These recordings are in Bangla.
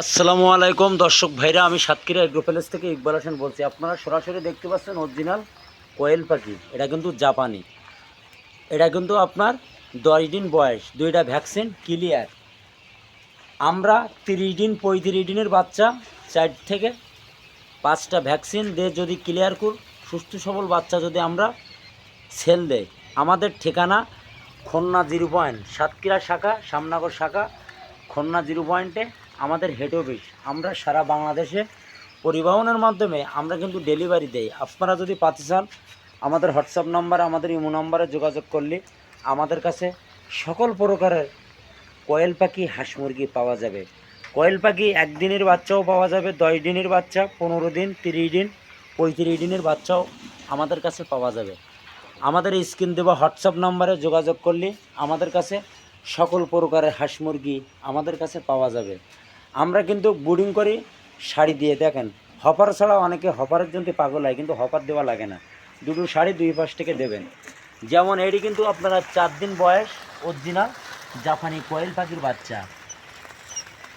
আসসালামু আলাইকুম দর্শক ভাইরা, আমি সাতক্ষীরা এগ্রো প্যালেস থেকে ইকবাল হোসেন বলছি। আপনারা সরাসরি দেখতে পাচ্ছেন অরিজিনাল কোয়েল পাখি। এটা কিন্তু জাপানি। এটা কিন্তু আপনার 10 দিন বয়স, 2টা ভ্যাকসিন ক্লিয়ার। আমরা 30 দিন 35 দিনের বাচ্চা 4 থেকে 5টা ভ্যাকসিন দিয়ে যদি ক্লিয়ার কর সুস্থ সবল বাচ্চা যদি আমরা সেল দেয়। আমাদের ঠিকানা খুলনা 0 পয়েন্ট, সাতক্ষীরা শাখা, শ্যামনগর শাখা, খুলনা 0 পয়েন্টে আমাদের হেড অফিস। আমরা সারা বাংলাদেশে পরিবহনের মাধ্যমে আমরা কিন্তু ডেলিভারি দেই। আপনারা যদি পাতে চান আমাদের হোয়াটসঅ্যাপ নাম্বার, আমাদের ইমো নাম্বারে যোগাযোগ করলে আমাদের কাছে সকল প্রকারের কোয়েল পাখি, হাঁস মুরগি পাওয়া যাবে। কোয়েল পাখি 1 দিনের বাচ্চাও পাওয়া যাবে, 10 দিনের বাচ্চা, 15 দিন, 30 দিন, 35 দিনের বাচ্চাও আমাদের কাছে পাওয়া যাবে। আমাদের স্ক্রিন দেওয়া হোয়াটসঅ্যাপ নাম্বারে যোগাযোগ করলে আমাদের কাছে সকল প্রকারের হাঁস মুরগি আমাদের কাছে পাওয়া যাবে। আমরা কিন্তু বুডিং করি শাড়ি দিয়ে। দেখেন, হপার ছাড়া অনেকে হপারের জন্য পাগল হয়, কিন্তু হপার দেওয়া লাগে না। দুটো শাড়ি 2 পাশ থেকে দেবেন। যেমন এটি কিন্তু আপনারা 4 দিন বয়স অরিজিনাল জাপানি কোয়েল পাখির বাচ্চা।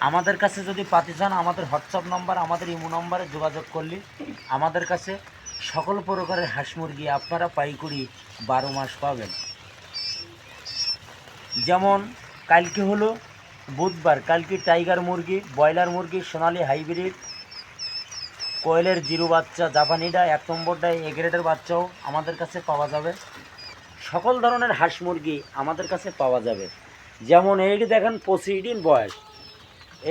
আমাদের কাছে যদি পাতে চান আমাদের হোয়াটসঅ্যাপ নাম্বার, আমাদের ইমো নাম্বারে যোগাযোগ করলে আমাদের কাছে সকল প্রকারের হাঁস মুরগি আপনারা পাইকারি 12 মাস পাবেন। যেমন কালকে হলো বুধবার, কালকে টাইগার মুরগি, ব্রয়লার মুরগি, সোনালি হাইব্রিড, কোয়েলের 0 বাচ্চা, জাপানিটা 1 নম্বরটা এ গ্রেডের বাচ্চাও আমাদের কাছে পাওয়া যাবে। সকল ধরনের হাঁস মুরগি আমাদের কাছে পাওয়া যাবে। যেমন এইটি দেখেন 25 দিন বয়স,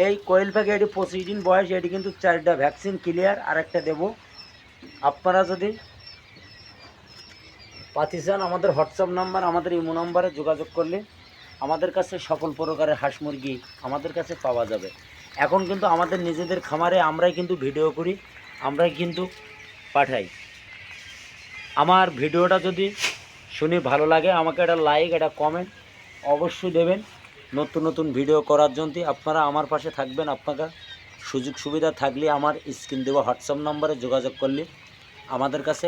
এই কোয়েল পাখি, এটি 25 দিন বয়স। এটি কিন্তু 4টা ভ্যাকসিন ক্লিয়ার, আর একটা দেবো। আপনারা যদি পাতি চান আমাদের হোয়াটসঅ্যাপ নাম্বার, আমাদের ইমো নাম্বারে যোগাযোগ করলে আমাদের কাছে সকল প্রকারের হাঁস মুরগি আমাদের কাছে পাওয়া যাবে। এখন কিন্তু আমাদের নিজেদের খামারে আমরাই কিন্তু ভিডিও করি, আমরাই কিন্তু পাঠাই। আমার ভিডিওটা যদি শুনে ভালো লাগে আমাকে একটা লাইক, একটা কমেন্ট অবশ্যই দেবেন। নতুন নতুন ভিডিও করার জন্য আপনারা আমার পাশে থাকবেন। আপনারা সুযোগ সুবিধা থাকলে আমার স্ক্রিন দেওয়া হোয়াটসঅ্যাপ নাম্বারে যোগাযোগ করলে আমাদের কাছে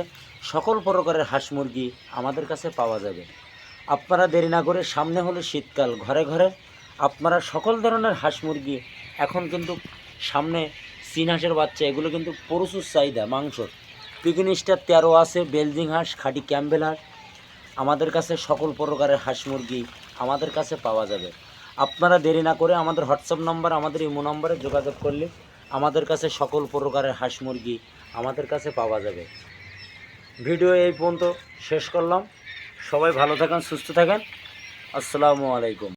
সকল প্রকারের হাঁস মুরগি আমাদের কাছে পাওয়া যাবে। আপনারা দেরি না করে, সামনে হলো শীতকাল, ঘরে ঘরে আপনারা সকল ধরনের হাঁস মুরগি এখন কিন্তু সামনে চীন হাঁসের বাচ্চা, এগুলো কিন্তু প্রচুর চাহিদা মাংসর। পিকিং স্টার 13 আছে, বেলজিং হাঁস, খাঁটি ক্যাম্বেল হাঁস, আমাদের কাছে সকল প্রকারের হাঁস মুরগি আমাদের কাছে পাওয়া যাবে। আপনারা দেরি না করে আমাদের হোয়াটসঅ্যাপ নাম্বার, আমাদের ইমো নাম্বারে যোগাযোগ করলে আমাদের কাছে সকল প্রকারের হাঁস মুরগি আমাদের কাছে পাওয়া যাবে। ভিডিও এই পর্যন্ত শেষ করলাম। সবাই ভালো থাকেন, সুস্থ থাকেন। আসসালামু আলাইকুম।